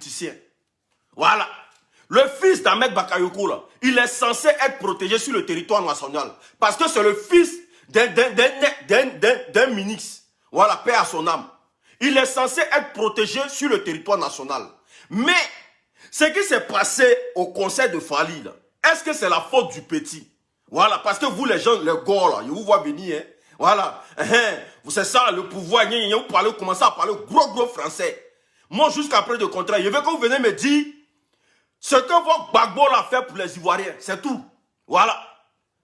politicien. Voilà. Le fils d'Ahmed Bakayoko, là, il est censé être protégé sur le territoire national. Parce que c'est le fils d'un ministre. Voilà, paix à son âme. Il est censé être protégé sur le territoire national. Mais, ce qui s'est passé au conseil de Fali, est-ce que c'est la faute du petit? Voilà, parce que vous les gens, les gars, là, je vous vois venir, hein. Voilà, c'est ça, le pouvoir, vous commencez à parler gros français. Moi, jusqu'après le contrat, je veux que vous venez me dire ce que votre Gbagbo l'a fait pour les Ivoiriens, c'est tout. Voilà.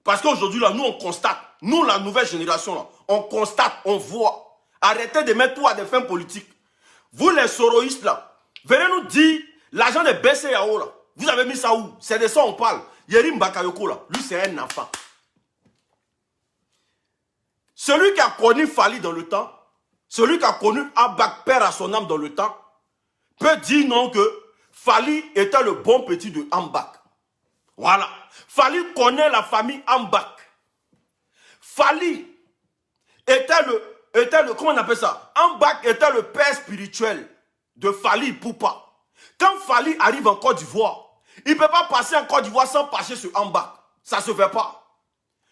Parce qu'aujourd'hui, là, nous, on constate, nous, la nouvelle génération, là, on constate, on voit. Arrêtez de mettre tout à des fins politiques. Vous, les soroïstes, là, venez nous dire l'argent de BCAO, là, vous avez mis ça où? C'est de ça on parle. Yerim Bakayoko, là, lui, c'est un enfant. Celui qui a connu Fali dans le temps, celui qui a connu Abak, père à son âme dans le temps, peut dire non que Fali était le bon petit de Ambak. Voilà. Fali connaît la famille Ambak. Fali était le, comment on appelle ça? Ambak était le père spirituel de Fali Poupa. Quand Fali arrive en Côte d'Ivoire, il ne peut pas passer en Côte d'Ivoire sans passer sur Ambak. Ça ne se fait pas.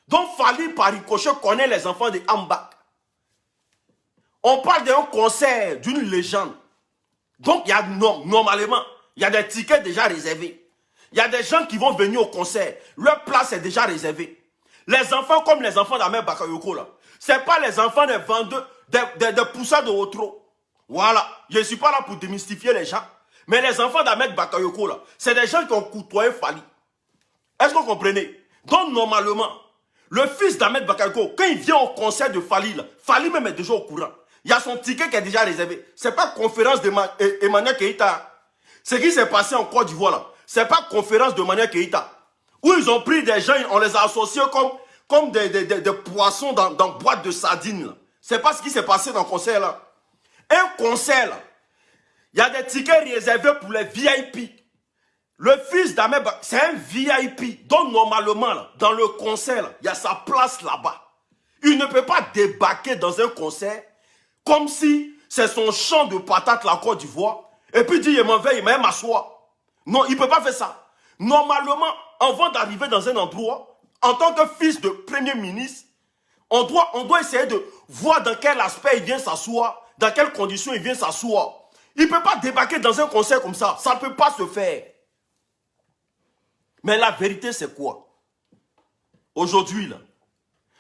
Donc Fali par ricochet connaît les enfants de Ambak. On parle d'un concert, d'une légende. Donc il y a normalement, il y a des tickets déjà réservés. Il y a des gens qui vont venir au concert. Leur place est déjà réservée. Les enfants comme les enfants d'Ahmed Bakayoko, là, ce n'est pas les enfants des vendeurs, des pousseurs de Otro. Voilà. Je ne suis pas là pour démystifier les gens. Mais les enfants d'Ahmed Bakayoko, là, c'est des gens qui ont côtoyé Fali. Est-ce que vous comprenez? Donc normalement, le fils d'Ahmed Bakayoko, quand il vient au concert de Fali, là, Fali même est déjà au courant. Il y a son ticket qui est déjà réservé. Ce n'est pas conférence d'Emmanuel Keïta. Ce qui s'est passé en Côte d'Ivoire, là, ce n'est pas conférence d'Emmanuel Keïta. Où ils ont pris des gens, on les a associés comme des poissons dans boîte de sardines. Ce n'est pas ce qui s'est passé dans le concert là. Un concert là, il y a des tickets réservés pour les VIP. Le fils d'Ahmed, c'est un VIP. Donc normalement, là, dans le concert, il y a sa place là-bas. Il ne peut pas débarquer dans un concert comme si c'est son champ de patates la Côte d'Ivoire. Et puis dire, il m'en va, il m'a m'asseoir. Non, il ne peut pas faire ça. Normalement, avant d'arriver dans un endroit, en tant que fils de premier ministre, on doit essayer de voir dans quel aspect il vient s'asseoir, dans quelles conditions il vient s'asseoir. Il ne peut pas débarquer dans un concert comme ça. Ça ne peut pas se faire. Mais la vérité, c'est quoi? Aujourd'hui, là,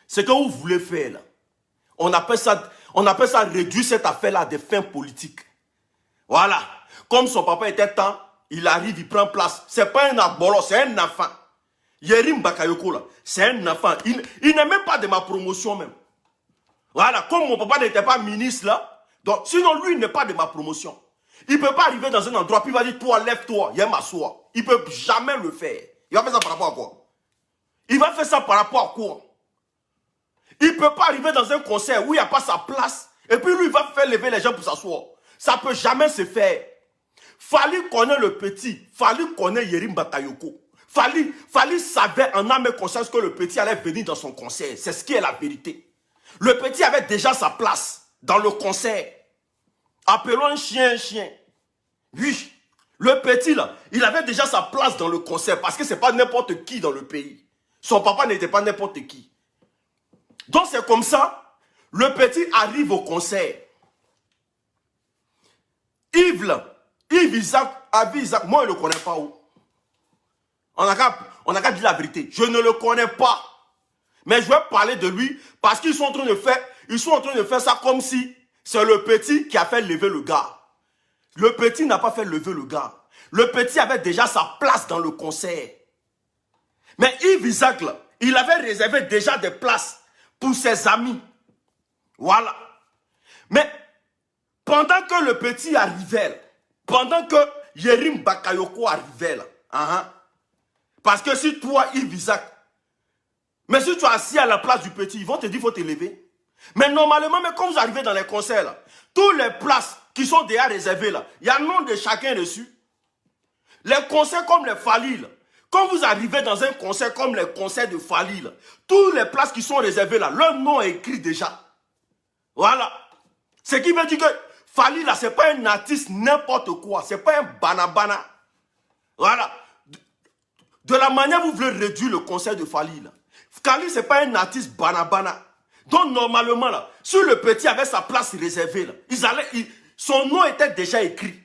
ce que vous voulez faire, là, on appelle ça réduire cette affaire-là à des fins politiques. Voilà. Comme son papa était temps, il arrive, il prend place. Ce n'est pas un abolo, c'est un enfant. Yerim Bakayoko, là, c'est un enfant. Il n'est même pas de ma promotion même. Voilà. Comme mon papa n'était pas ministre, là, donc, sinon lui, il n'est pas de ma promotion. Il ne peut pas arriver dans un endroit, puis il va dire, toi, lève-toi, il m'assoir. Il ne peut jamais le faire. Il va faire ça par rapport à quoi? Il va faire ça par rapport à quoi? Il ne peut pas arriver dans un concert où il n'y a pas sa place, et puis lui, il va faire lever les gens pour s'asseoir. Ça ne peut jamais se faire. Fali connaît le petit, Fali connaît Yerim Bakayoko. Fali savait en âme et conscience que le petit allait venir dans son concert. C'est ce qui est la vérité. Le petit avait déjà sa place dans le concert. Appelons un chien un chien. Oui, le petit là, il avait déjà sa place dans le concert parce que ce n'est pas n'importe qui dans le pays. Son papa n'était pas n'importe qui. Donc c'est comme ça, le petit arrive au concert. Yves Isaac, moi je ne le connais pas où. On n'a qu'à dire la vérité. Je ne le connais pas. Mais je vais parler de lui parce qu'ils sont en train de faire ça comme si c'est le petit qui a fait lever le gars. Le petit n'a pas fait lever le gars. Le petit avait déjà sa place dans le concert. Mais Yves Isaac, là, il avait réservé déjà des places pour ses amis. Voilà. Mais pendant que le petit arrivait, pendant que Yerim Bakayoko arrivait, là, parce que si toi, Yves Isaac, mais si tu es assis à la place du petit, ils vont te dire qu'il faut te lever. Mais normalement, mais quand vous arrivez dans les concerts, là, toutes les places qui sont déjà réservées, là, il y a le nom de chacun dessus. Les concerts comme les Fali, là, quand vous arrivez dans un concert comme les concerts de Fali, là, toutes les places qui sont réservées, là, leur nom est écrit déjà. Voilà. Ce qui veut dire que Fally, là, c'est pas un artiste n'importe quoi. C'est pas un banabana. Voilà. De la manière où vous voulez réduire le concert de Fally, là. Fally, c'est pas un artiste banabana. Donc, normalement, là, si le petit avait sa place réservée, là, son nom était déjà écrit.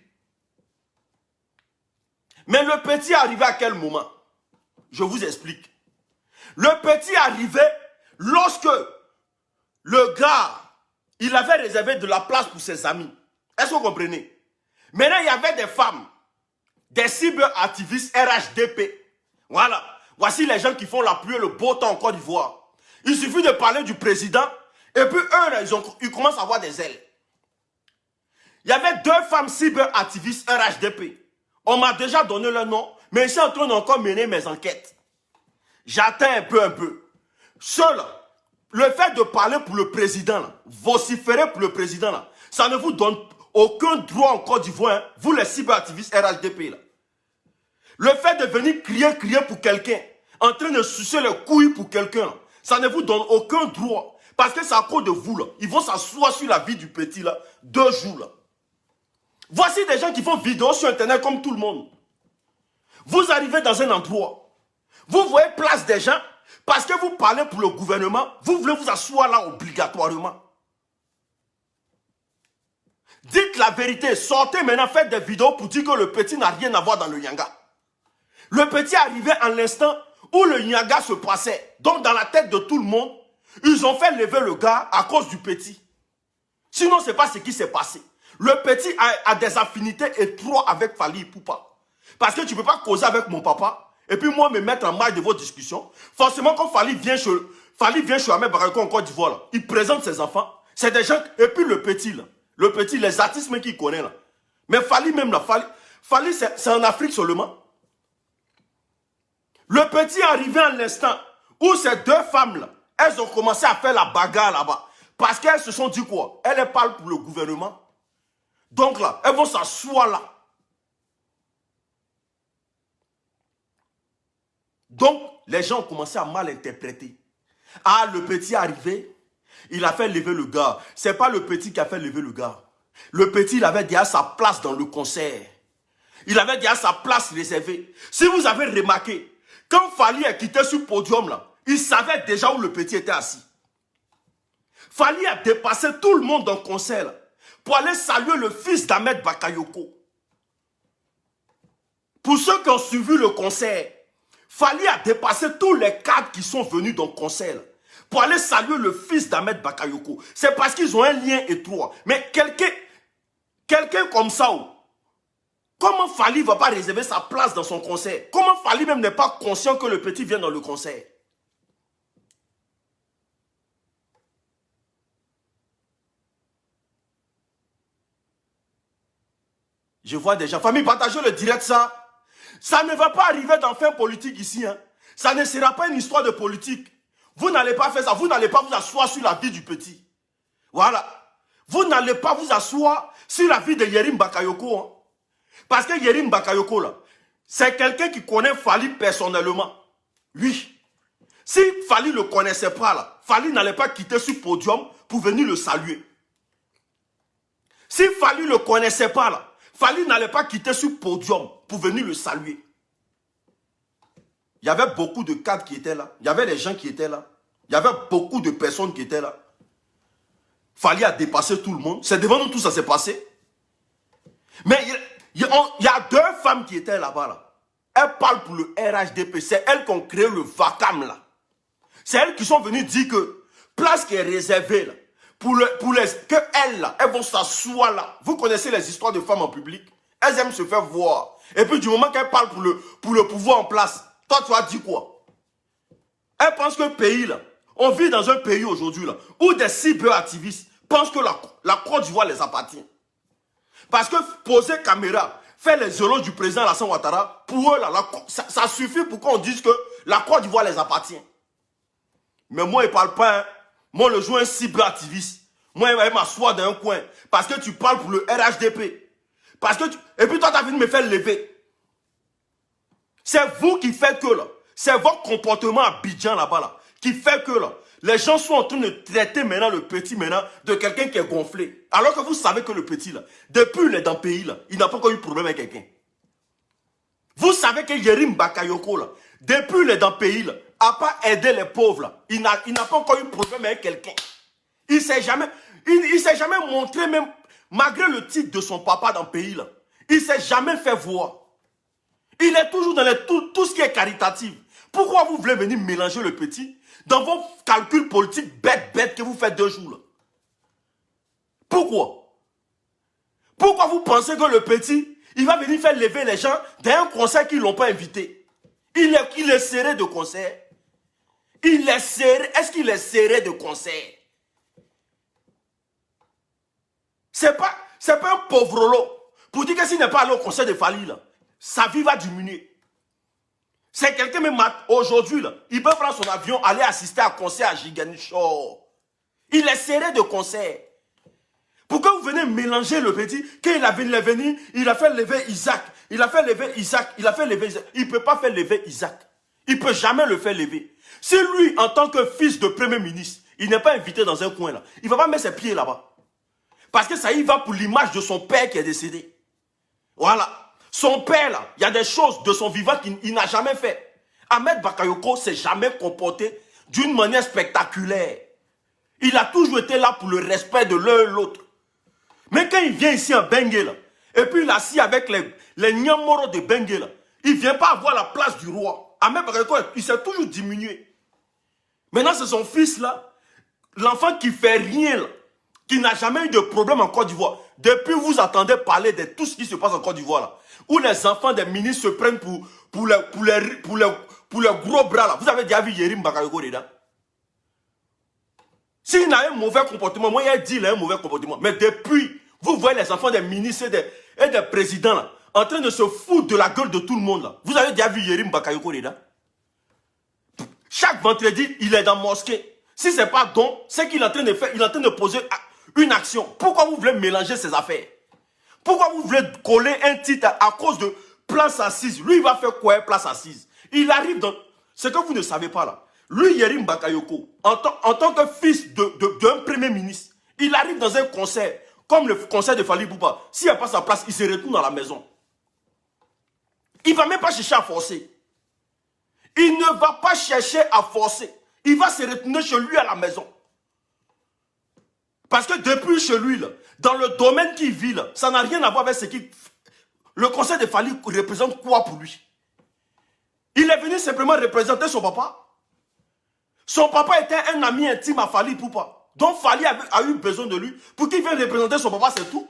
Mais le petit est arrivé à quel moment? Je vous explique. Le petit est arrivé lorsque le gars, il avait réservé de la place pour ses amis. Est-ce que vous comprenez? Maintenant, il y avait des femmes, des cyberactivistes RHDP. Voilà. Voici les gens qui font la pluie et le beau temps en Côte d'Ivoire. Il suffit de parler du président et puis eux, là, ils commencent à avoir des ailes. Il y avait 2 femmes cyberactivistes RHDP. On m'a déjà donné leur nom, mais je suis en train d'encore mener mes enquêtes. J'attends un peu. Seul, le fait de parler pour le président, là, vociférer pour le président, là, ça ne vous donne aucun droit en Côte d'Ivoire, hein, vous les cyberactivistes RHDP. Là. Le fait de venir crier pour quelqu'un, en train de sucer les couilles pour quelqu'un, ça ne vous donne aucun droit. Parce que c'est à cause de vous, là. Ils vont s'asseoir sur la vie du petit, là, 2 jours, là. Voici des gens qui font vidéo sur Internet comme tout le monde. Vous arrivez dans un endroit, vous voyez place des gens, parce que vous parlez pour le gouvernement, vous voulez vous asseoir là obligatoirement. Dites la vérité, sortez maintenant, faites des vidéos pour dire que le petit n'a rien à voir dans le Nyanga. Le petit est arrivé en l'instant où le Nyanga se passait. Donc dans la tête de tout le monde, ils ont fait lever le gars à cause du petit. Sinon, ce n'est pas ce qui s'est passé. Le petit a des affinités étroites avec Fally Ipupa. Parce que tu ne peux pas causer avec mon papa et puis moi me mettre en marge de vos discussions. Forcément, quand Fally vient chez Ahmed Bakayoko en Côte d'Ivoire, là, il présente ses enfants. C'est des gens. Et puis le petit, là. Le petit, les artistes même qu'il connaît là. Mais Fally même là, Fally c'est en Afrique seulement. Le petit est arrivé en l'instant où ces 2 femmes là, elles ont commencé à faire la bagarre là-bas. Parce qu'elles se sont dit quoi? Elles parlent pour le gouvernement. Donc là, elles vont s'asseoir là. Donc, les gens ont commencé à mal interpréter. Ah, le petit est arrivé, il a fait lever le gars. Ce n'est pas le petit qui a fait lever le gars. Le petit, il avait déjà sa place dans le concert. Il avait déjà sa place réservée. Si vous avez remarqué, quand Fally a quitté ce podium là, il savait déjà où le petit était assis. Fally a dépassé tout le monde dans le concert là, pour aller saluer le fils d'Ahmed Bakayoko. Pour ceux qui ont suivi le concert, Fally a dépassé tous les cadres qui sont venus dans le concert là, pour aller saluer le fils d'Ahmed Bakayoko. C'est parce qu'ils ont un lien étroit. Mais quelqu'un comme ça, comment Fally ne va pas réserver sa place dans son concert? Comment Fally même n'est pas conscient que le petit vient dans le concert? Je vois déjà. Famille, partagez le direct ça. Ça ne va pas arriver dans fin politique ici. Hein. Ça ne sera pas une histoire de politique. Vous n'allez pas faire ça. Vous n'allez pas vous asseoir sur la vie du petit. Voilà. Vous n'allez pas vous asseoir sur la vie de Yerim Bakayoko. Hein. Parce que Yerim Bakayoko, là, c'est quelqu'un qui connaît Fally personnellement. Oui. Si Fally ne le connaissait pas, là, Fally n'allait pas quitter ce podium pour venir le saluer. Si Fally ne le connaissait pas, là, Fally n'allait pas quitter ce podium pour venir le saluer. Il y avait beaucoup de cadres qui étaient là. Il y avait des gens qui étaient là. Il y avait beaucoup de personnes qui étaient là. Fally a dépassé tout le monde. C'est devant nous tout ça s'est passé. Mais il y a 2 femmes qui étaient là-bas. Là. Elles parlent pour le RHDP. C'est elles qui ont créé le VACAM là. C'est elles qui sont venues dire que place qui est réservée là, que elles là, elles vont s'asseoir là. Vous connaissez les histoires de femmes en public. Elles aiment se faire voir. Et puis du moment qu'elles parlent pour le pouvoir en place, toi tu as dit quoi? Elles pensent que le pays là, on vit dans un pays aujourd'hui là, où des cyberactivistes pensent que la Côte d'Ivoire les appartient. Parce que poser caméra, faire les éloges du président Alassane Ouattara, pour eux là, ça suffit pour qu'on dise que la Côte d'Ivoire les appartient. Mais moi, ils ne parlent pas. Hein. Moi, je joue un cyberactiviste. Moi, il va m'asseoir dans un coin. Parce que tu parles pour le RHDP. Parce que et puis toi, tu as venu me faire lever. C'est vous qui faites que là. C'est votre comportement à Abidjan là-bas là. Qui fait que là. les gens sont en train de traiter maintenant le petit maintenant de quelqu'un qui est gonflé. Alors que vous savez que le petit, là, depuis il est dans le pays, là, il n'a pas encore eu de problème avec quelqu'un. Vous savez que Yerim Bakayoko, là, depuis il est dans le pays, là, à pas aider les pauvres, là, il n'a pas encore eu de problème avec quelqu'un. Il ne s'est jamais montré, même malgré le titre de son papa dans le pays, là, il ne s'est jamais fait voir. Il est toujours dans tout ce qui est caritatif. Pourquoi vous voulez venir mélanger le petit dans vos calculs politiques bêtes que vous faites 2 jours là? Pourquoi? Pourquoi vous pensez que le petit, il va venir faire lever les gens d'un concert qu'ils ne l'ont pas invité? Il est serré de concert. Il est serré. Est-ce qu'il est serré de concert? C'est pas un pauvre lot. Pour dire que s'il n'est pas allé au concert de Fali, là, sa vie va diminuer. C'est quelqu'un même aujourd'hui, il peut prendre son avion, aller assister à un concert à Giganichor. Il est serré de concert. Pourquoi vous venez mélanger le petit? Quand il est venu, il a fait lever Isaac. Il a fait lever Isaac. Il ne peut pas faire lever Isaac. Il ne peut jamais le faire lever. Si lui, en tant que fils de premier ministre, il n'est pas invité dans un coin là, il ne va pas mettre ses pieds là-bas. Parce que ça y va pour l'image de son père qui est décédé. Voilà. Son père, là, il y a des choses de son vivant qu'il n'a jamais fait. Ahmed Bakayoko s'est jamais comporté d'une manière spectaculaire. Il a toujours été là pour le respect de l'un et l'autre. Mais quand il vient ici en Bengue, là, et puis il est assis avec les Nyamoro de Bengue, là, il ne vient pas avoir la place du roi. Ahmed Bakayoko, il s'est toujours diminué. Maintenant, c'est son fils, là, l'enfant qui fait rien, là, qui n'a jamais eu de problème en Côte d'Ivoire. Depuis, vous attendez parler de tout ce qui se passe en Côte d'Ivoire, là, où les enfants des ministres se prennent pour les gros bras, là. Vous avez déjà vu Yerim Bakayoko dedans? S'il a un mauvais comportement, moi, il a dit qu'il a un mauvais comportement. Mais depuis, vous voyez les enfants des ministres et des présidents, là, en train de se foutre de la gueule de tout le monde, là. Vous avez déjà vu Yerim Bakayoko dedans? Chaque vendredi, il est dans la mosquée. Si ce n'est pas don, c'est qu'il est en train de faire, il est en train de poser une action. Pourquoi vous voulez mélanger ces affaires? Pourquoi vous voulez coller un titre à cause de place assise? Lui, il va faire quoi, place assise? Il arrive dans... Ce que vous ne savez pas là. Lui, Yerim Bakayoko, en tant que fils d'un premier ministre, il arrive dans un concert, comme le concert de Fali Poupa. S'il n'a pas sa place, il se retourne dans la maison. Il ne va même pas chercher à forcer. Il ne va pas chercher à forcer. Il va se retourner chez lui à la maison. Parce que depuis chez lui, là, dans le domaine qu'il vit, là, ça n'a rien à voir avec ce qui... Le conseil de Fali représente quoi pour lui? Il est venu simplement représenter son papa. Son papa était un ami intime à Fali Poupa. Donc Fali a eu besoin de lui pour qu'il vienne représenter son papa, c'est tout.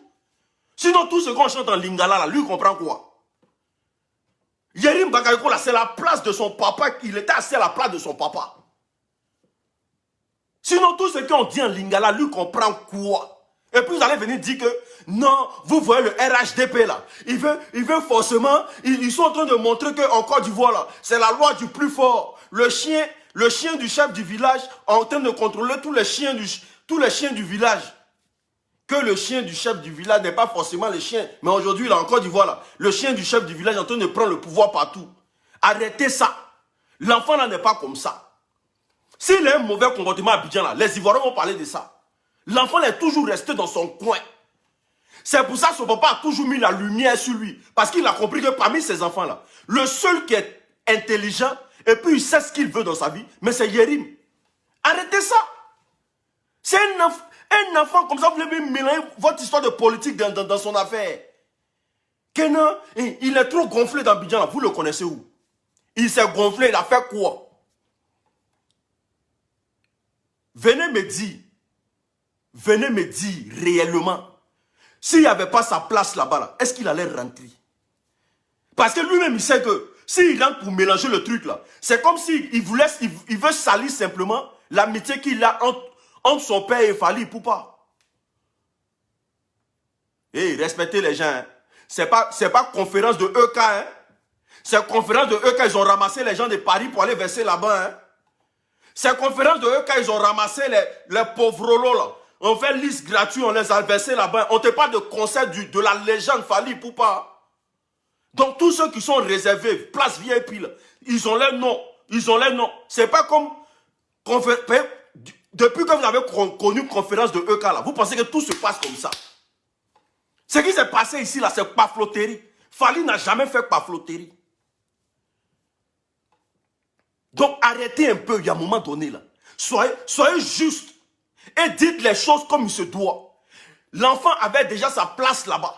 Sinon, tout ce qu'on chante en lingala, là, lui, il comprend quoi? Yerim Bakayoko, là, c'est la place de son papa. Il était assis à la place de son papa. Sinon, tout ce qu'on dit en lingala, lui comprend quoi? Et puis vous allez venir dire que, non, vous voyez le RHDP là, il veut forcément, ils sont en train de montrer qu'en Côte d'Ivoire là, c'est la loi du plus fort. Le chien du chef du village en train de contrôler tous les chiens du village. Que le chien du chef du village n'est pas forcément le chien. Mais aujourd'hui, là, en Côte d'Ivoire là, le chien du chef du village est en train de prendre le pouvoir partout. Arrêtez ça. L'enfant là n'est pas comme ça. S'il a un mauvais comportement à Abidjan, là, les Ivoiriens vont parler de ça. L'enfant est toujours resté dans son coin. C'est pour ça que son papa a toujours mis la lumière sur lui. Parce qu'il a compris que parmi ces enfants-là, le seul qui est intelligent, et puis il sait ce qu'il veut dans sa vie, mais c'est Yerim. Arrêtez ça. C'est un enfant comme ça, vous voulez mélanger votre histoire de politique dans son affaire. Kenan, il est trop gonflé dans Abidjan, là. Vous le connaissez où? Il s'est gonflé, il a fait quoi? Venez me dire réellement, s'il n'y avait pas sa place là-bas, là, est-ce qu'il allait rentrer? Parce que lui-même, il sait que s'il rentre pour mélanger le truc là, c'est comme s'il il veut salir simplement l'amitié qu'il a entre son père et Fali Poupa. Et respectez les gens. Hein. C'est pas conférence de EK. Hein. C'est conférence de EK, ils ont ramassé les gens de Paris pour aller verser là-bas. Hein. C'est conférence de EK, ils ont ramassé les pauvres lots là. On fait liste gratuite, on les a versés là-bas. On ne te parle de concert de la légende Fali Poupa. Donc tous ceux qui sont réservés, place VIP, là, ils ont leur nom. Ils ont leur nom. C'est pas comme Depuis que vous avez connu conférence de EK, là, vous pensez que tout se passe comme ça. Ce qui s'est passé ici, là, c'est pafloterie. Fally n'a jamais fait pafloterie. Donc, arrêtez un peu, il y a un moment donné, là. Soyez juste et dites les choses comme il se doit. L'enfant avait déjà sa place là-bas.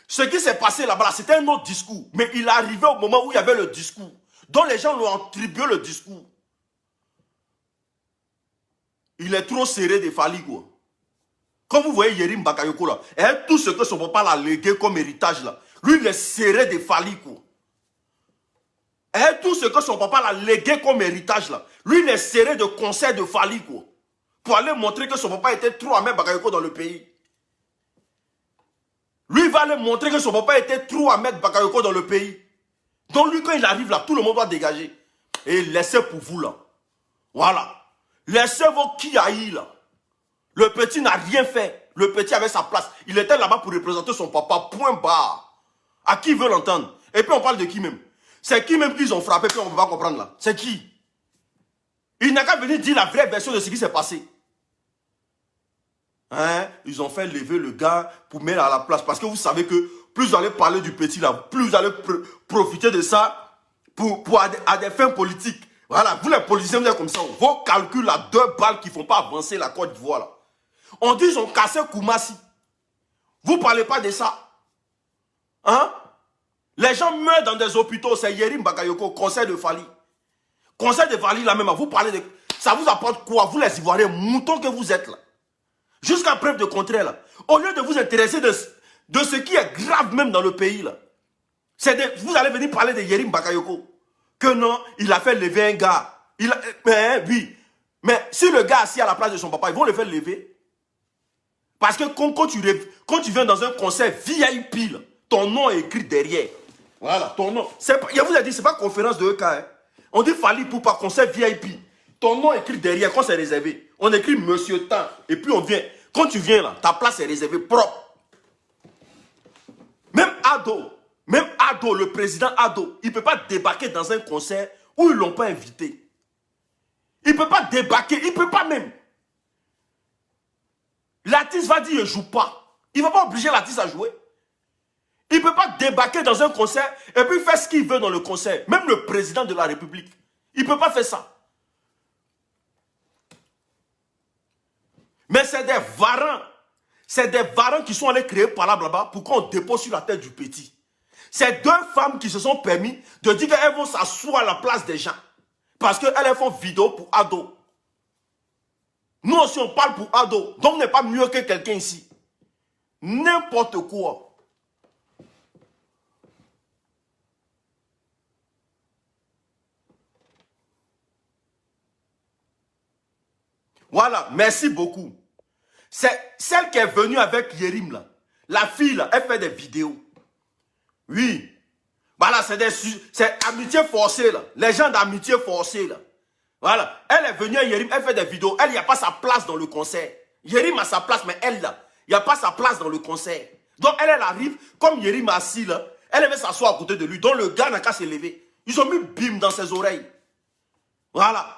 Ce qui s'est passé là-bas, c'était un autre discours. Mais il est arrivé au moment où il y avait le discours. Donc, les gens lui ont attribué le discours. Il est trop serré de Fally, quoi. Comme vous voyez Yerim Bakayoko, là, et tout ce que son papa l'a légué comme héritage, là, lui, il est serré de Fally, quoi. Et tout ce que son papa l'a légué comme héritage, là, lui, il est serré de conseils de Fally, quoi. Pour aller montrer que son papa était trop Ahmed Bakayoko dans le pays. Lui, il va aller montrer que son papa était trop Ahmed Bakayoko dans le pays. Donc, lui, quand il arrive là, tout le monde va dégager. Et laissez pour vous, là. Voilà. Laissez vos kiaïs, là. Le petit n'a rien fait. Le petit avait sa place. Il était là-bas pour représenter son papa. Point barre. À qui veut l'entendre? Et puis on parle de qui même? C'est qui même qu'ils ont frappé, puis on ne peut pas comprendre là? C'est qui? Il n'a qu'à venir dire la vraie version de ce qui s'est passé. Hein? Ils ont fait lever le gars pour mettre à la place. Parce que vous savez que plus vous allez parler du petit là, plus vous allez profiter de ça à des fins politiques. Voilà, vous les politiciens, vous êtes comme ça. Vos calculs à 2 balles qui ne font pas avancer la Côte d'Ivoire là. On dit qu'ils ont cassé Koumassi. Vous ne parlez pas de ça. Hein? Les gens meurent dans des hôpitaux. C'est Yerim Bakayoko, conseil de Fally. Conseil de Fally là même, vous parlez de... Ça vous apporte quoi? Vous les Ivoiriens, moutons que vous êtes là. Jusqu'à preuve de contraire là. Au lieu de vous intéresser de ce qui est grave même dans le pays là. Vous allez venir parler de Yerim Bakayoko. Que non, il a fait lever un gars. Oui. Mais si le gars est assis à la place de son papa, ils vont le faire lever. Parce que quand tu viens dans un concert VIP, là, ton nom est écrit derrière. Voilà, ton nom. Je vous ai dit, ce n'est pas conférence de EK. Hein. On dit Fally pour pas concert VIP. Ton nom est écrit derrière quand c'est réservé. On écrit Monsieur Tan. Et puis on vient. Quand tu viens là, ta place est réservée propre. Même Ado, le président Ado, il ne peut pas débarquer dans un concert où ils ne l'ont pas invité. Il ne peut pas débarquer, il ne peut pas même. L'artiste va dire, je ne joue pas. Il ne va pas obliger l'artiste à jouer. Il ne peut pas débarquer dans un concert et puis faire ce qu'il veut dans le concert. Même le président de la République. Il ne peut pas faire ça. Mais c'est des varans. C'est des varans qui sont allés créer par là-bas pour qu'on dépose sur la tête du petit. C'est 2 femmes qui se sont permis de dire qu'elles vont s'asseoir à la place des gens. Parce qu'elles font vidéo pour Ado. Nous aussi, on parle pour Ado. Donc, on n'est pas mieux que quelqu'un ici. N'importe quoi. Voilà, merci beaucoup. C'est celle qui est venue avec Yerim, là. La fille, là, elle fait des vidéos. Oui. Voilà, c'est amitié forcée, là. Les gens d'amitié forcée, là. Voilà. Elle est venue à Yerim, elle fait des vidéos. Elle, il n'y a pas sa place dans le concert. Yerim a sa place, mais elle, là, il n'y a pas sa place dans le concert. Donc, elle arrive, comme Yerim est assis, là, elle va s'asseoir à côté de lui. Donc, le gars n'a qu'à se lever. Ils ont mis bim dans ses oreilles. Voilà.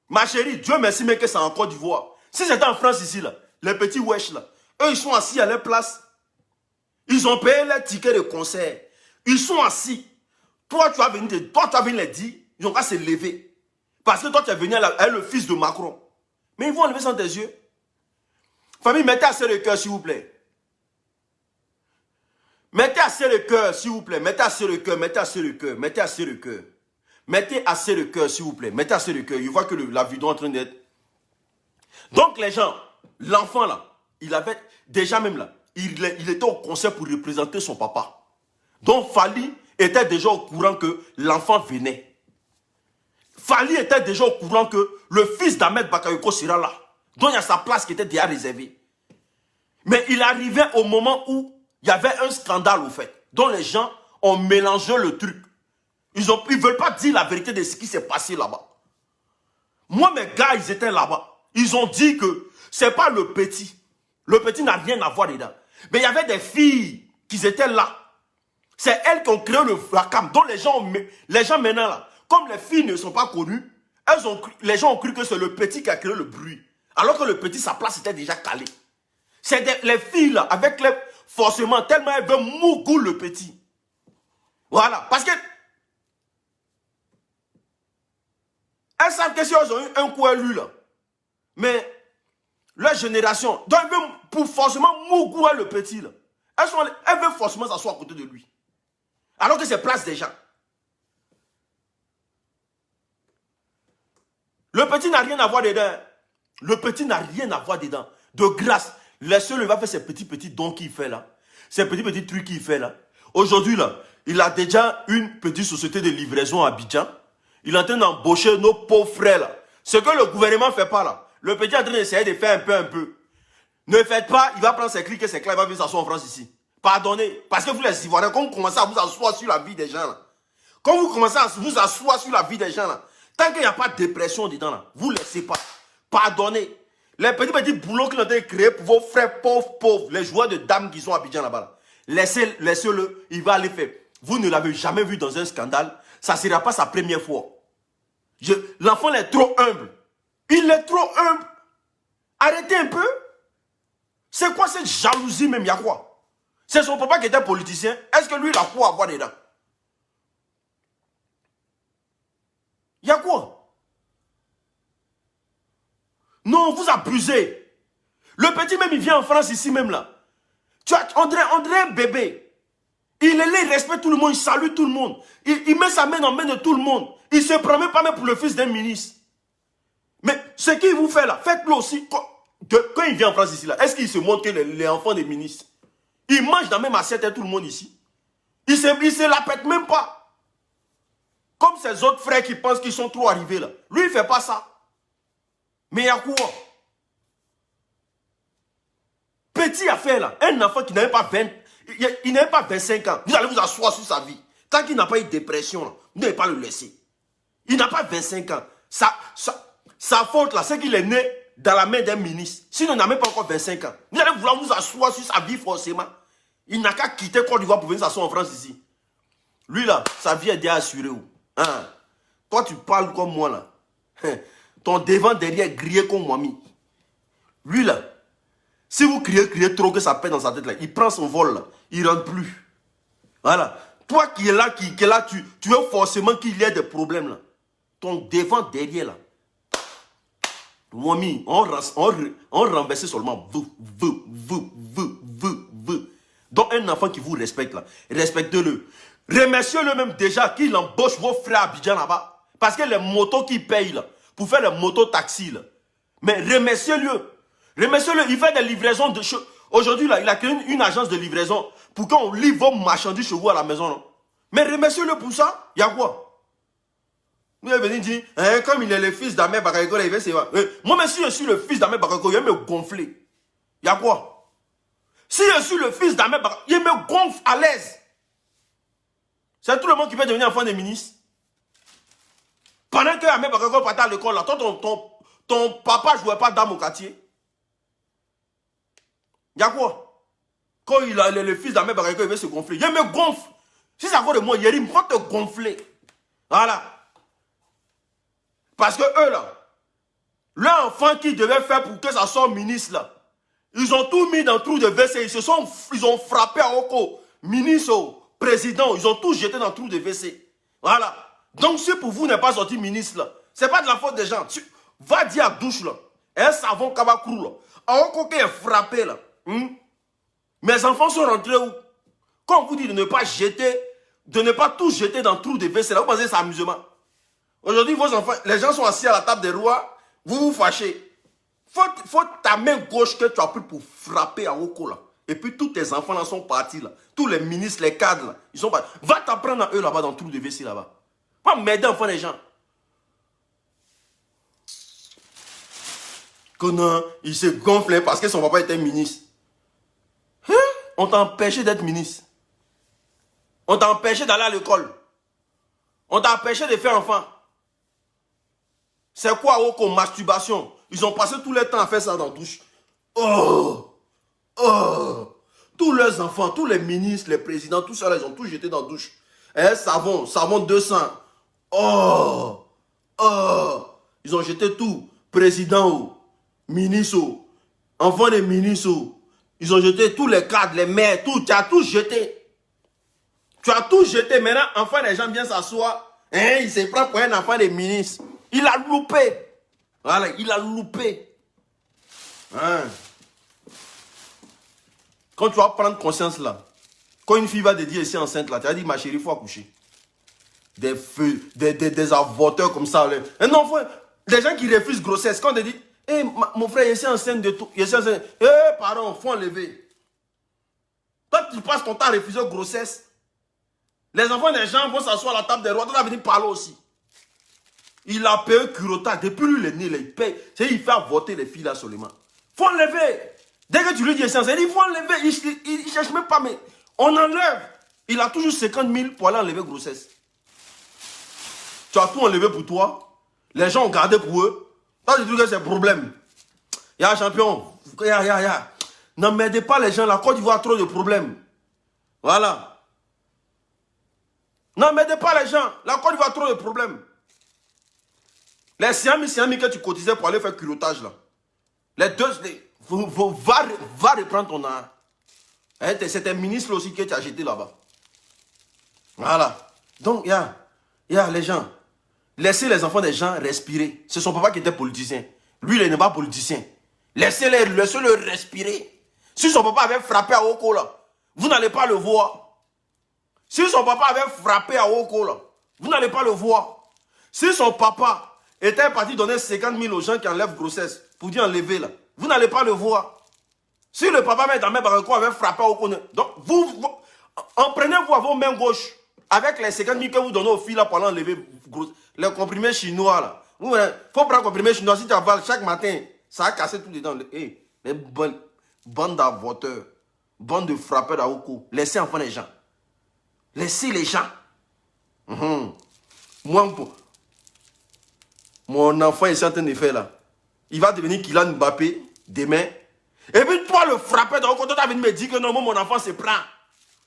Ma chérie, Dieu merci, mais que c'est en Côte d'Ivoire. Si c'était en France ici, là, les petits wesh, là, eux, ils sont assis à leur place. Ils ont payé leur ticket de concert. Ils sont assis. Toi, tu vas venir les dire, ils ont qu'à se lever. Parce que toi, tu es venu avec le fils de Macron. Mais ils vont enlever sans tes yeux. Famille, mettez assez le cœur, s'il vous plaît. Mettez assez le cœur, s'il vous plaît. Mettez assez le cœur, mettez assez le cœur, mettez assez le cœur. Mettez assez le cœur, s'il vous plaît. Mettez assez le cœur. Il voit que la vidéo est en train d'être... Donc, les gens, l'enfant, là, il avait... Déjà même là, il était au concert pour représenter son papa. Donc, Fally était déjà au courant que l'enfant venait. Fally était déjà au courant que le fils d'Ahmed Bakayoko sera là. Donc, il y a sa place qui était déjà réservée. Mais il arrivait au moment où il y avait un scandale, au fait. Donc, les gens ont mélangé le truc. Ils ne veulent pas dire la vérité de ce qui s'est passé là-bas. Moi, mes gars, ils étaient là-bas. Ils ont dit que ce n'est pas le petit. Le petit n'a rien à voir dedans. Mais il y avait des filles qui étaient là. C'est elles qui ont créé la cam. Donc les gens maintenant là, comme les filles ne sont pas connues, les gens ont cru que c'est le petit qui a créé le bruit. Alors que le petit, sa place était déjà calée. C'est les filles, là, avec les forcément, tellement elles veulent mougoule le petit. Voilà. Parce que elles savent que si elles ont eu un coup à lui, là, mais leur génération, donc elles veulent pour forcément mougoule le petit, là. Elles veulent forcément s'asseoir à côté de lui. Alors que c'est place des gens. Le petit n'a rien à voir dedans. Le petit n'a rien à voir dedans. De grâce, laissez-le, il va faire ces petits dons qu'il fait là. Ces petits trucs qu'il fait là. Aujourd'hui là, il a déjà une petite société de livraison à Abidjan. Il est en train d'embaucher nos pauvres frères là. Ce que le gouvernement ne fait pas là. Le petit est en train d'essayer de faire un peu. Ne faites pas, il va prendre ses clics et ses claques, il va venir s'asseoir en France ici. Pardonnez. Parce que vous les Ivoiriens, quand vous commencez à vous asseoir sur la vie des gens là, quand vous commencez à vous asseoir sur la vie des gens là, tant qu'il n'y a pas de dépression dedans là, vous ne laissez pas. Pardonnez. Les petits boulots qu'ils ont été créés pour vos frères pauvres, les joueurs de dames qui sont à Abidjan là-bas. Là. Laissez-le, il va aller faire. Vous ne l'avez jamais vu dans un scandale, ça ne sera pas sa première fois. L'enfant est trop humble. Il est trop humble. Arrêtez un peu. C'est quoi cette jalousie même, il y a quoi? C'est son papa qui était politicien. Est-ce que lui, il a quoi à voir dedans? Il y a quoi? Non, vous abusez. Le petit même, il vient en France ici même là. Tu as André bébé. Il est là, il respecte tout le monde, il salue tout le monde. Il met sa main en main de tout le monde. Il se prend même pas même pour le fils d'un ministre. Mais ce qu'il vous fait là, faites-le aussi. Quand il vient en France ici là, est-ce qu'il se montre que les enfants des ministres, ils mangent dans la même assiette à tout le monde ici? Il se la pète même pas. Comme ses autres frères qui pensent qu'ils sont trop arrivés là. Lui, il ne fait pas ça. Mais il y a quoi? Petit affaire là. Un enfant qui n'avait pas 20, il n'avait pas 25 ans. Vous allez vous asseoir sur sa vie. Tant qu'il n'a pas eu de dépression, là, vous n'allez pas le laisser. Il n'a pas 25 ans. Sa faute là, c'est qu'il est né dans la main d'un ministre. Sinon, il n'a même pas encore 25 ans. Vous allez vouloir vous asseoir sur sa vie forcément. Il n'a qu'à quitter Côte d'Ivoire pour venir s'asseoir en France ici. Lui là, sa vie est déjà assurée. Hein? Toi, tu parles comme moi là. Ton devant derrière grillé comme moi. Lui là, si vous criez trop que ça pète dans sa tête là, il prend son vol là, il ne rentre plus. Voilà. Toi qui es là, tu veux forcément qu'il y ait des problèmes là. Ton devant derrière là. Moi, on renversait seulement vous. Donc un enfant qui vous respecte là, respectez-le. Remerciez-le même déjà qu'il embauche vos frères à Abidjan là-bas. Parce que les motos qu'il paye là, pour faire les motos taxis là. Mais remerciez-le. Remerciez-le, il fait des livraisons de choses. Aujourd'hui là, il a créé une agence de livraison pour qu'on livre vos marchandises chez vous à la maison. Là. Mais remerciez-le pour ça. Il y a quoi? Vous allez venir dire, hein, comme il est le fils d'Ahmed Bakayoko, il va se voir. Moi, même si je suis le fils d'Ahmed Bakayoko, il va me gonfler. Il y a quoi? Si je suis le fils d'Ahmed Bakayoko, il me gonfle à l'aise. C'est tout le monde qui peut devenir enfant des ministres. Pendant que Ahmed Bakayoko partait à l'école, ton papa ne jouait pas dame au quartier. Il y a quoi? Quand il est le fils d'Ahmed Bakayoko, il va se gonfler. Il me gonfle. Si c'est à cause de moi, Yérim, il faut te gonfler. Voilà. Parce que eux là, leur enfant qui devait faire pour que ça soit ministre là, ils ont tout mis dans le trou de WC. Ils ont frappé à Oko, ministre, président, ils ont tout jeté dans le trou de WC. Voilà. Donc si pour vous n'est pas sorti ministre là, c'est pas de la faute des gens. Va dire à douche là, un savon kabakrou là, à Oko qui est frappé là. Mes enfants sont rentrés où? Quand on vous dit de ne pas jeter, de ne pas tout jeter dans le trou de WC là, vous pensez que c'est amusement? Aujourd'hui, vos enfants, les gens sont assis à la table des rois, vous vous fâchez. Faut ta main gauche que tu as pris pour frapper à Oko là. Et puis tous tes enfants là sont partis là. Tous les ministres, les cadres là, ils sont partis. Va t'apprendre à eux là-bas dans le trou de WC là-bas. Pas m'aider enfant les gens. Que non, il se gonflait parce que son papa était ministre. Hein? On t'a empêché d'être ministre. On t'a empêché d'aller à l'école. On t'a empêché de faire enfant. C'est quoi, Oko, masturbation? Ils ont passé tout le temps à faire ça dans la douche. Oh! Oh! Tous leurs enfants, tous les ministres, les présidents, tout ça, ils ont tout jeté dans la douche. Savon 200. Oh! Oh! Ils ont jeté tout. Président, Ministre, enfants des ministres, ils ont jeté tous les cadres, les maires, tout, tu as tout jeté. Tu as tout jeté. Maintenant, enfin, les gens viennent s'asseoir. Hein, il se prend pour un enfant des ministres. Il a loupé. Voilà, il a loupé. Hein. Quand tu vas prendre conscience là, quand une fille va te dire ici enceinte là, tu vas dire ma chérie, il faut accoucher. Des avorteurs comme ça. Là. Non, des gens qui refusent grossesse. Quand on te dit, hey, mon frère, il est enceinte de tout. Pardon, il faut enlever. Toi, tu passes ton temps à refuser grossesse. Les enfants des gens vont s'asseoir à la table des rois. Toi, tu vas venir parler aussi. Il a payé un curotage. Depuis lui, il est né, il paye. Il fait avorter les filles là seulement. Il faut enlever. Dès que tu lui dis il dit, il faut enlever. Il ne cherche même pas, mais on enlève. Il a toujours 50 000 pour aller enlever grossesse. Tu as tout enlevé pour toi. Les gens ont gardé pour eux. Toi, tu dis que c'est un problème. Champion. N'emmerdez pas les gens. La Côte d'Ivoire a trop de problèmes. Voilà. N'emmerdez pas les gens. La Côte d'Ivoire a trop de problèmes. Les siamis que tu cotisais pour aller faire culotage là. Les deux, va reprendre ton art. C'est un ministre aussi que tu as jeté là-bas. Voilà. Donc, les gens. Laissez les enfants des gens respirer. C'est son papa qui était politicien. Lui, il n'est pas politicien. Laissez-le respirer. Si son papa avait frappé à Oko là, vous n'allez pas le voir. Si son papa avait frappé à Oko là, vous n'allez pas le voir. Si son papa était parti donner 50 000 aux gens qui enlèvent grossesse, pour dire enlever là, vous n'allez pas le voir. Si le papa met dans mes barreaux avait frappé à Oko, donc vous en prenez-vous à vos mains gauches, avec les 50 000 que vous donnez aux filles là pour enlever les comprimés chinois là. Il faut prendre comprimés chinois, si tu avales chaque matin, ça a cassé tout dedans. Les bandes d'avorteurs, bandes de frappeurs à Oko, laissez enfants les gens. Laissez les gens. Moi, mon enfant est en train de faire là. Il va devenir Kylian Mbappé demain. Et puis toi, le frappeur dans le côté, tu as venu me dire que non, moi, mon enfant se prend.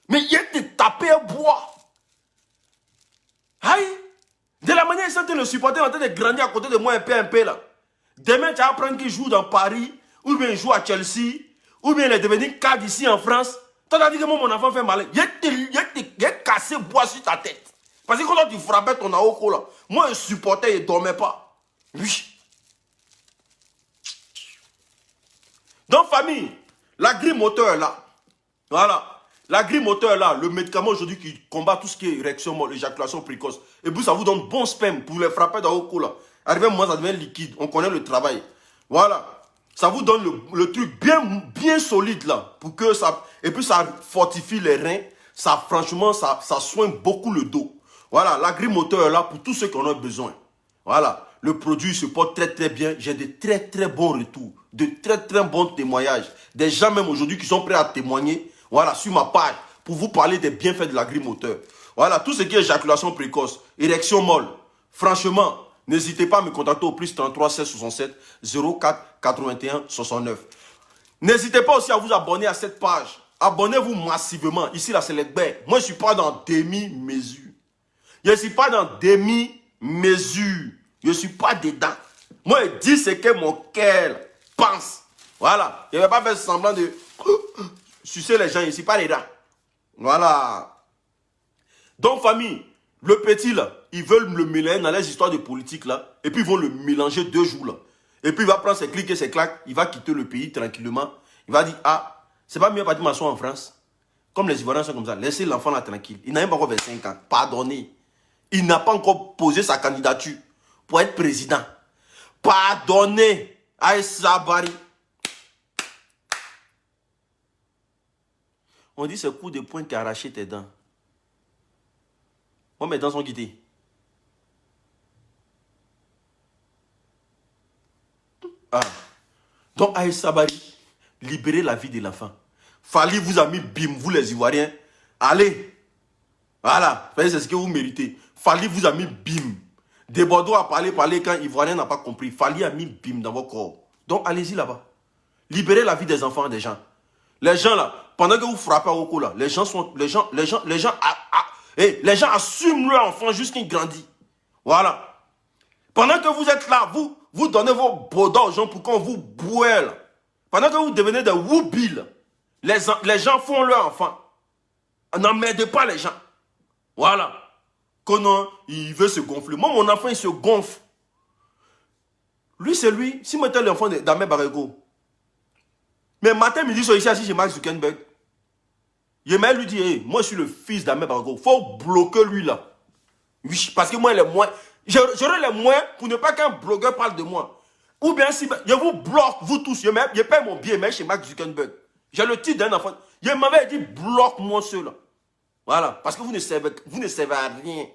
Mais il te tapé un bois. Aïe. De la manière dont le supporter en train de grandir à côté de moi un peu là. Demain, tu vas apprendre qu'il joue dans Paris, ou bien il joue à Chelsea, ou bien il est devenu cadre ici en France. Tu as dit que moi, mon enfant fait mal. Il a cassé bois sur ta tête. Parce que quand tu frappais ton aoko là, moi, un supporter, il ne dormait pas. Oui. Donc, famille, la grille moteur là, voilà. La grille moteur là, le médicament aujourd'hui qui combat tout ce qui est érection molle, éjaculation précoce. Et puis ça vous donne bon sperme pour les frapper dans vos coups là. Arrivé à un moment, ça devient liquide. On connaît le travail. Voilà. Ça vous donne le truc bien solide là. Pour que ça. Et puis ça fortifie les reins. Ça, franchement, ça soigne beaucoup le dos. Voilà. La grille moteur là, pour tous ceux qui en ont besoin. Voilà. Le produit se porte très très bien. J'ai de très très bons retours. De très très bons témoignages. Des gens même aujourd'hui qui sont prêts à témoigner. Voilà, sur ma page, pour vous parler des bienfaits de la grille moteur. Voilà, tout ce qui est éjaculation précoce, érection molle. Franchement, n'hésitez pas à me contacter au plus 33 16 67 04 81 69. N'hésitez pas aussi à vous abonner à cette page. Abonnez-vous massivement. Ici, là, c'est les bains. Moi, je ne suis pas dans demi-mesure. Je ne suis pas dans demi-mesure. Je ne suis pas dedans. Moi, je dis ce que mon cœur pense. Voilà. Je ne vais pas faire semblant de... sucer les gens ici, pas les dents. Voilà. Donc, famille, le petit là, ils veulent le mélanger dans les histoires de politique là, et puis ils vont le mélanger 2 jours là. Et puis il va prendre ses clics et ses claques, il va quitter le pays tranquillement. Il va dire, ah, c'est pas mieux partir m'asseoir en France. Comme les Ivoiriens sont comme ça, laissez l'enfant là tranquille. Il n'a même pas encore 25 ans, pardonnez. Il n'a pas encore posé sa candidature pour être président. Pardonnez. Aïssa Bari. On dit ce coup de poing qui a arraché tes dents. Moi, mes dents sont quittées. Ah. Donc, Aïssa Bari, libérez la vie de l'enfant. Fali vous a mis bim, vous les Ivoiriens. Allez. Voilà. C'est ce que vous méritez. Fali vous a mis bim. Des Bordeaux a parlé quand Ivoirien n'a pas compris. Fali a mis bim dans vos corps. Donc, allez-y là-bas. Libérez la vie des enfants, des gens. Les gens là, pendant que vous frappez à Oko là, les gens assument leur enfant jusqu'il grandit. Voilà. Pendant que vous êtes là, Vous donnez vos bodas aux gens pour qu'on vous boule. Pendant que vous devenez des woubiles, les gens font leur enfant. N'emmerdez pas les gens. Voilà. Quand il veut se gonfler. Moi, mon enfant, il se gonfle. Lui, c'est lui. Si moi, j'étais l'enfant d'Ahmed Barego. Mais matin, midi, soir, ici, assis chez Mark Zuckerberg. Je vais lui dire, hey, moi, je suis le fils d'Ahmed Barego. Il faut bloquer lui, là. Oui, parce que moi, les moyens. J'aurai les moyens pour ne pas qu'un blogueur parle de moi. Ou bien, si je vous bloque, vous tous. Je paie mon billet, mais chez Mark Zuckerberg. J'ai le titre d'un enfant. Je m'avais dit, bloque-moi ceux-là. Voilà. Parce que vous ne servez à rien.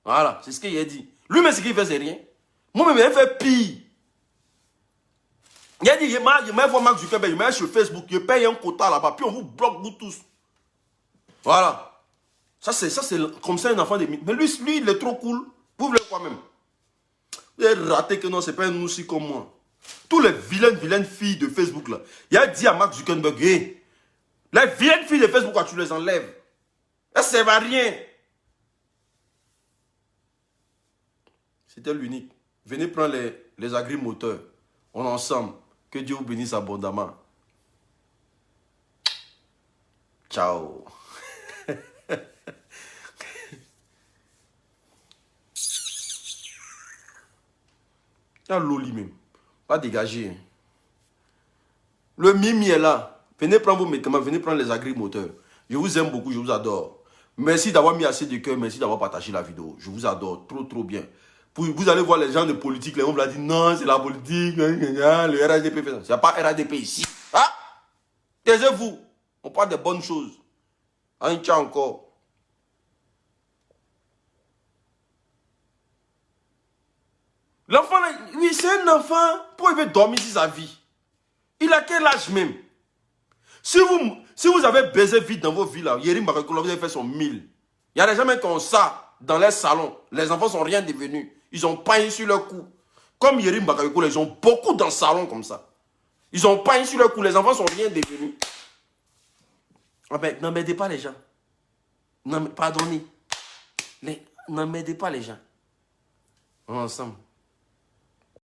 Voilà. C'est ce qu'il a dit. Lui-même, ce qu'il fait, c'est rien. Moi-même, il fait pire. Il a dit, je m'a voir Mark Zuckerberg, je m'a sur Facebook, je paye un quota là-bas, puis on vous bloque, vous tous. Voilà. Ça, c'est comme ça un enfant de... Mais lui, il est trop cool. Vous voulez quoi même? Vous avez raté que non, c'est pas un aussi comme moi. Tous les vilaines filles de Facebook là. Il a dit à Mark Zuckerberg, hey, les vilaines filles de Facebook, quand tu les enlèves, elles ne servent à rien. C'était l'unique. Venez prendre les agrimoteurs. On est ensemble. Que Dieu vous bénisse abondamment. Ciao. Il y a l'oli même. Pas dégagé. Le mimi est là. Venez prendre vos médicaments, venez prendre les agrimoteurs. Je vous aime beaucoup, je vous adore. Merci d'avoir mis assez de cœur, merci d'avoir partagé la vidéo. Je vous adore, trop bien. Vous allez voir les gens de politique, les gens vont dire non, c'est la politique, le RHDP fait ça. Il n'y a pas RHDP ici. Ah, taisez-vous. On parle de bonnes choses. Un tien encore. L'enfant, oui, c'est un enfant. Pourquoi il veut dormir sur sa vie? Il a quel âge même? Si vous avez baisé vite dans vos vies, là, Yérim Barakoula, vous avez fait son 1000. Il y a des gens qui ont ça dans les salons. Les enfants sont rien devenus. Ils ont pain sur leur cou. Comme Yérim Barakoula, ils ont beaucoup dans le salon comme ça. Ils ont pain sur leur cou. Les enfants sont rien devenus. Ah ben, n'emmerdez pas les gens. Pardonnez. N'emmerdez pas les gens. On est ensemble.